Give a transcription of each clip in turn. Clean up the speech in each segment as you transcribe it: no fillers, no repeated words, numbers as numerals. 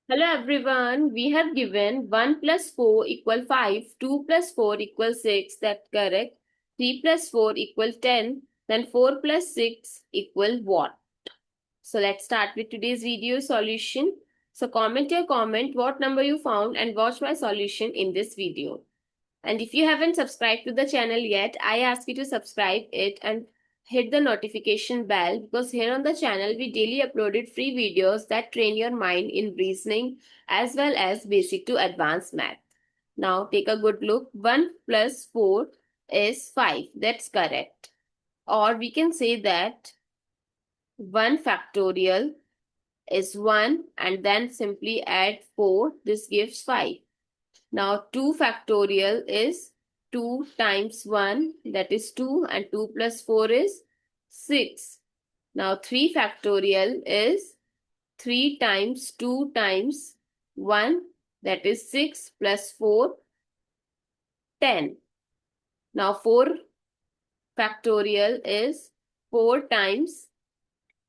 Hello everyone, we have given 1 plus 4 equal 5, 2 plus 4 equal 6, that's correct. 3 plus 4 equal 10, then 4 plus 6 equal what? So let's start with today's video solution. So comment your comment what number you found and watch my solution in this video. And if you haven't subscribed to the channel yet, I ask you to subscribe it and hit the notification bell because here on the channel we daily uploaded free videos that train your mind in reasoning as well as basic to advanced math. Now take a good look. 1 plus 4 is 5. That's correct. Or we can say that 1 factorial is 1 and then simply add 4. This gives 5. Now 2 factorial is 2 times 1, that is 2, and 2 plus 4 is 6. Now 3 factorial is 3 times 2 times 1, that is 6, plus 4, 10. Now 4 factorial is 4 times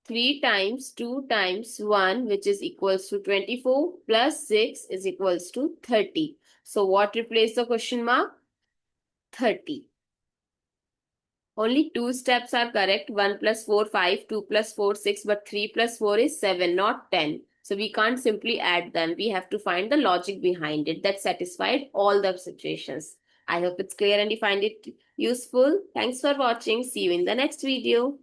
3 times 2 times 1, which is equals to 24, plus 6 is equals to 30. So what replaces the question mark? 30. Only 2 steps are correct. 1 plus 4, 5, 2 plus 4, 6, but 3 plus 4 is 7, not 10. So we can't simply add them. We have to find the logic behind it that satisfied all the situations. I hope it's clear and you find it useful. Thanks for watching. See you in the next video.